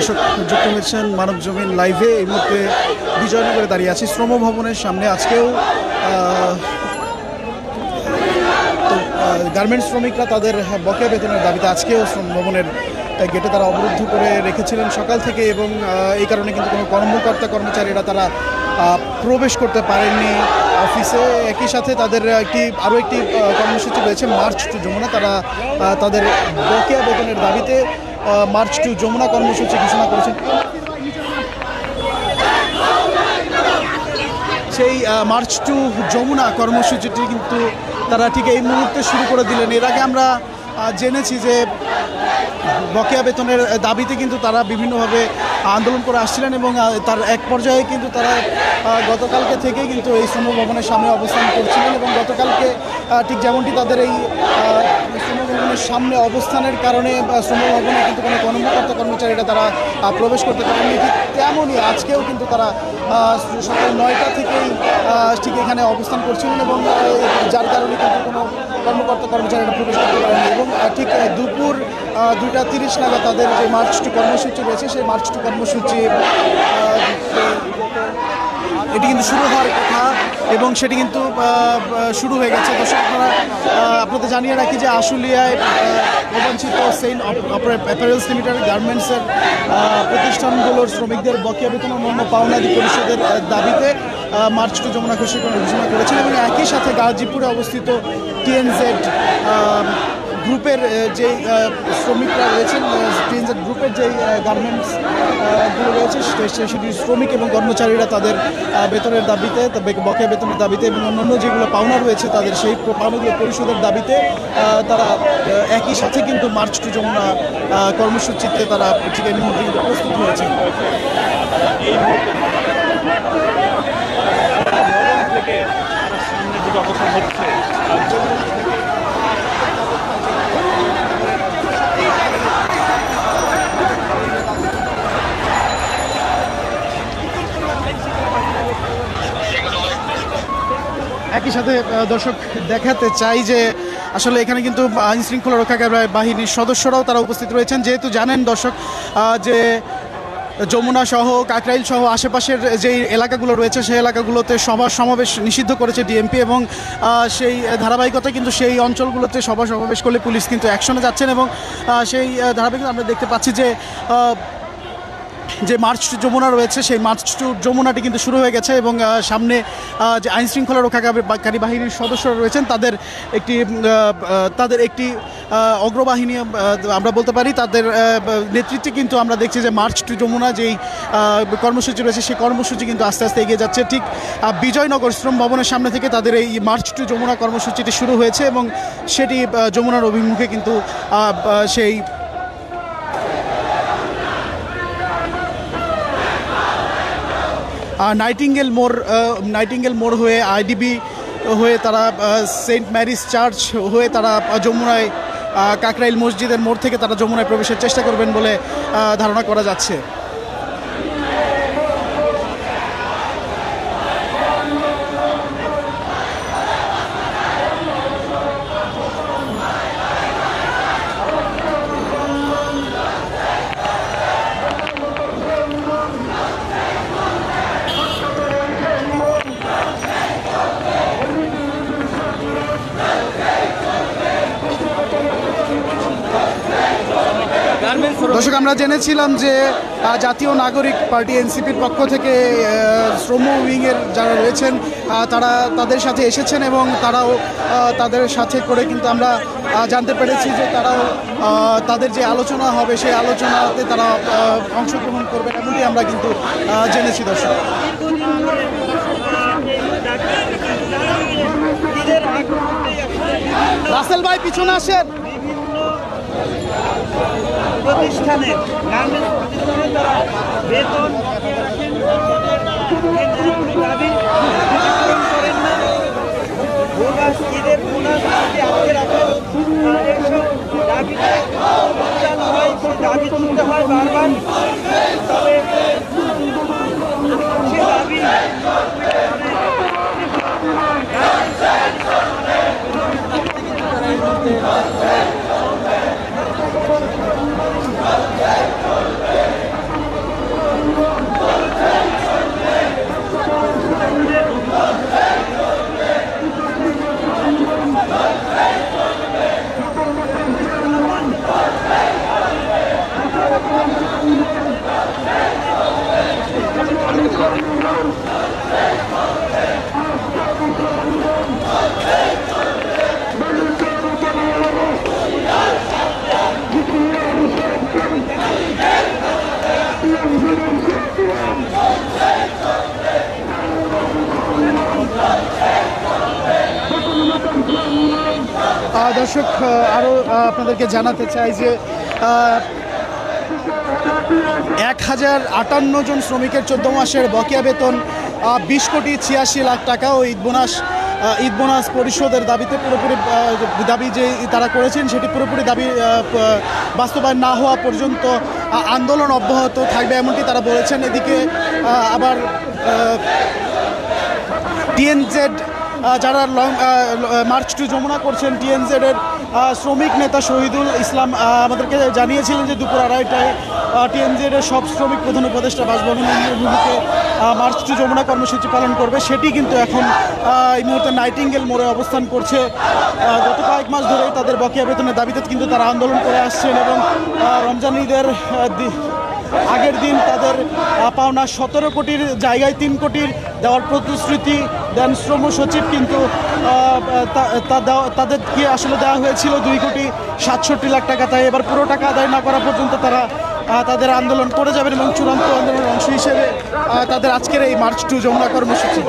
দর্শক যুক্ত হয়েছেন মানব জমিন লাইভে। এই মুহূর্তে বিজয়নগরে দাঁড়িয়ে আছি শ্রম ভবনের সামনে। আজকেও গার্মেন্টস শ্রমিকরা তাদের বকেয়া বেতনের দাবিতে আজকেও শ্রম ভবনের গেটে তারা অবরুদ্ধ করে রেখেছিলেন সকাল থেকে, এবং এই কারণে কিন্তু কোনো কর্মকর্তা কর্মচারীরা তারা প্রবেশ করতে পারেননি অফিসে। একই সাথে তাদের আরও একটি কর্মসূচি রয়েছে, মার্চ টু যমুনা। তারা তাদের বকেয়া বেতনের দাবিতে মার্চ টু যমুনা কর্মসূচি ঘোষণা করেছেন। সেই মার্চ টু যমুনা কর্মসূচিটি কিন্তু তারা ঠিক এই মুহূর্তে শুরু করে দিলেন। এর আগে আমরা জেনেছি যে বকেয়া বেতনের দাবিতে কিন্তু তারা বিভিন্নভাবে আন্দোলন করে আসছিলেন, এবং তার এক পর্যায়ে কিন্তু তারা গতকালকে থেকে কিন্তু এই শ্রম ভবনের সামনে অবস্থান করছিলেন, এবং গতকালকে ঠিক যেমনটি তাদের এই শ্রম ভবনের সামনে অবস্থানের কারণে শ্রম ভবনে কিন্তু কোনো কর্মকর্তা কর্মচারীরা তারা প্রবেশ করতে পারেননি, ঠিক তেমনই আজকেও কিন্তু তারা সকাল 9টা থেকেই ঠিক এখানে অবস্থান করছিলেন, এবং যার কারণে কিন্তু কোনো কর্মকর্তা কর্মচারীরা প্রবেশ করতে পারেননি। এবং ঠিক দুপুর 2:30 নাগাদ তাদের যে মার্চ টু কর্মসূচি রয়েছে, সেই মার্চ টু কর্মসূচি এটি কিন্তু শুরু হওয়ার কথা, এবং সেটি কিন্তু শুরু হয়ে গেছে। দর্শক আপনাদের জানিয়ে রাখি যে আশুলিয়ায় অবাঞ্ছিত সেইন অ্যাপারেলস লিমিটেড গার্মেন্টসের প্রতিষ্ঠানগুলোর শ্রমিকদের বকেয়া বেতন ও অন্যান্য পাওনাদি পরিশোধের দাবিতে মার্চ টু যমুনা ঘোষণা করেছেন, এবং একই সাথে গাজীপুরে অবস্থিত টিএনজেড গ্রুপের যেই শ্রমিকরা রয়েছেন, টিএনজেড গ্রুপের যেই গার্মেন্টসগুলো রয়েছে সেটি শ্রমিক এবং কর্মচারীরা তাদের বেতনের দাবিতে, বকেয়া বেতনের দাবিতে এবং অন্যান্য যেগুলো পাওনা রয়েছে তাদের সেই পাওনাগুলো পরিশোধের দাবিতে তারা একই সাথে কিন্তু মার্চ টু যমুনা কর্মসূচিতে তারা ঠিক এই মুহূর্তে কিন্তু প্রস্তুত হয়েছে। একই সাথে দর্শক দেখাতে চাই যে আসলে এখানে কিন্তু আইন শৃঙ্খলা রক্ষাকারী বাহিনীর সদস্যরাও তারা উপস্থিত রয়েছেন। যেহেতু জানেন দর্শক যে যমুনা সহ কাকরাইল সহ আশেপাশের যেই এলাকাগুলো রয়েছে সেই এলাকাগুলোতে সভা সমাবেশ নিষিদ্ধ করেছে ডিএমপি, এবং সেই ধারাবাহিকতায় কিন্তু সেই অঞ্চলগুলোতে সভা সমাবেশ করলে পুলিশ কিন্তু অ্যাকশনে যাচ্ছেন, এবং সেই ধারাবাহিকতা আমরা দেখতে পাচ্ছি যে মার্চ টু যমুনা রয়েছে সেই মার্চ টু যমুনাটি কিন্তু শুরু হয়ে গেছে, এবং সামনে যে আইন শৃঙ্খলা রক্ষাকারী বাহিনীর সদস্যরা রয়েছেন তাদের একটি অগ্রবাহিনী আমরা বলতে পারি, তাদের নেতৃত্বে কিন্তু আমরা দেখছি যে মার্চ টু যমুনা যেই কর্মসূচি রয়েছে সেই কর্মসূচি কিন্তু আস্তে আস্তে এগিয়ে যাচ্ছে। ঠিক বিজয়নগর শ্রম ভবনের সামনে থেকে তাদের এই মার্চ টু যমুনা কর্মসূচিটি শুরু হয়েছে, এবং সেটি যমুনার অভিমুখে কিন্তু সেই নাইটিঙ্গেল মোড় হয়ে আইডিবি হয়ে তারা সেন্ট ম্যারিজ চার্চ হয়ে তারা যমুনায় কাকরাইল মসজিদের মোড় থেকে তারা যমুনায় প্রবেশের চেষ্টা করবেন বলে ধারণা করা যাচ্ছে। দর্শক আমরা জেনেছিলাম যে জাতীয় নাগরিক পার্টি এনসিপির পক্ষ থেকে শ্রম উইংয়ের যারা রয়েছেন তারা তাদের সাথে এসেছেন, এবং তারাও তাদের সাথে করে কিন্তু আমরা জানতে পেরেছি যে তারাও তাদের যে আলোচনা হবে সেই আলোচনাতে তারা অংশগ্রহণ করবেন, এমনটি আমরা কিন্তু জেনেছি। দর্শক রাসেল ভাই পিছনে আসেন। প্রতিষ্ঠানের গার্মেন্টস প্রতিষ্ঠানে তারা বেতন দাবি করেন না, বোনাস ঈদের বোনাস আজকে রাখেন, এইসব দাবিতে হয়, দাবি তুলতে হয় বারবার, তবে সে দাবি দর্শক, আরও আপনাদেরকে জানাতে চাই যে 1058 জন শ্রমিকের 14 মাসের বকেয়া বেতন 20,86,00,000 টাকা ও ঈদ বোনাস পরিশোধের দাবিতে পুরোপুরি দাবি যে তারা করেছেন সেটি পুরোপুরি দাবি বাস্তবায়ন না হওয়া পর্যন্ত আন্দোলন অব্যাহত থাকবে এমনটি তারা বলেছেন। এদিকে আবার টিএনজেড যারা মার্চ টু যমুনা করছেন, টিএনজেডের শ্রমিক নেতা শহীদুল ইসলাম আমাদেরকে জানিয়েছিলেন যে দুপুর 2:30টায় টিএনজেডের সব শ্রমিক প্রধান উপদেষ্টা বাসভবনের ভূমিকে মার্চ টু যমুনা কর্মসূচি পালন করবে। সেটি কিন্তু এখন এই মুহূর্তে নাইটিঙ্গেল মোড়ে অবস্থান করছে। গত কয়েক মাস ধরেই তাদের বকেয়া বেতনের দাবিতে কিন্তু তারা আন্দোলন করে আসছেন এবং রমজান ঈদের আগের দিন তাদের পাওনা 17 কোটির জায়গায় 3 কোটির দেওয়ার প্রতিশ্রুতি দেন শ্রম সচিব, কিন্তু তাদেরকে আসলে দেওয়া হয়েছিল 2,67,00,000 টাকা। তাই এবার পুরো টাকা আদায় না করা পর্যন্ত তারা তাদের আন্দোলন করে যাবেন এবং চূড়ান্ত আন্দোলনের অংশ হিসেবে তাদের আজকের এই মার্চ টু যমুনা কর্মসূচি।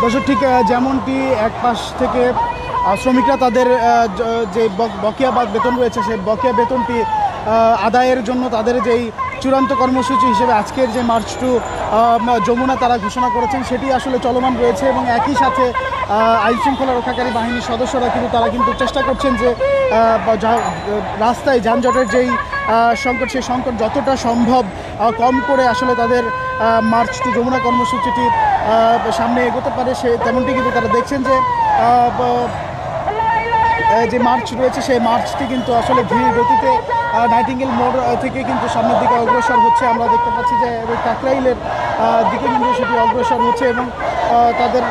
দর্শক, ঠিক যেমনটি এক পাশ থেকে শ্রমিকরা তাদের যে বকেয়া বেতন রয়েছে সেই বকেয়া বেতনটি আদায়ের জন্য তাদের যেই চূড়ান্ত কর্মসূচি হিসেবে আজকের যে মার্চ টু যমুনা তারা ঘোষণা করেছেন সেটি আসলে চলমান রয়েছে এবং একই সাথে আইনশৃঙ্খলা রক্ষাকারী বাহিনীর সদস্যরা কিন্তু চেষ্টা করছেন যে রাস্তায় যানজটের যেই সংকট সেই সংকট যতটা সম্ভব কম করে আসলে তাদের মার্চ টু যমুনা কর্মসূচিটি সামনে এগোতে পারে তেমনটি কিন্তু তারা দেখছেন যে মার্চ রয়েছে সেই মার্চটি কিন্তু আসলে ধীর গতিতে নাইটিঙ্গেল মোড় থেকে কিন্তু সামনের দিকে অগ্রসর হচ্ছে। আমরা দেখতে পাচ্ছি যে কাকরাইলের দিকে কিন্তু সেটি অগ্রসর হচ্ছে এবং তাদের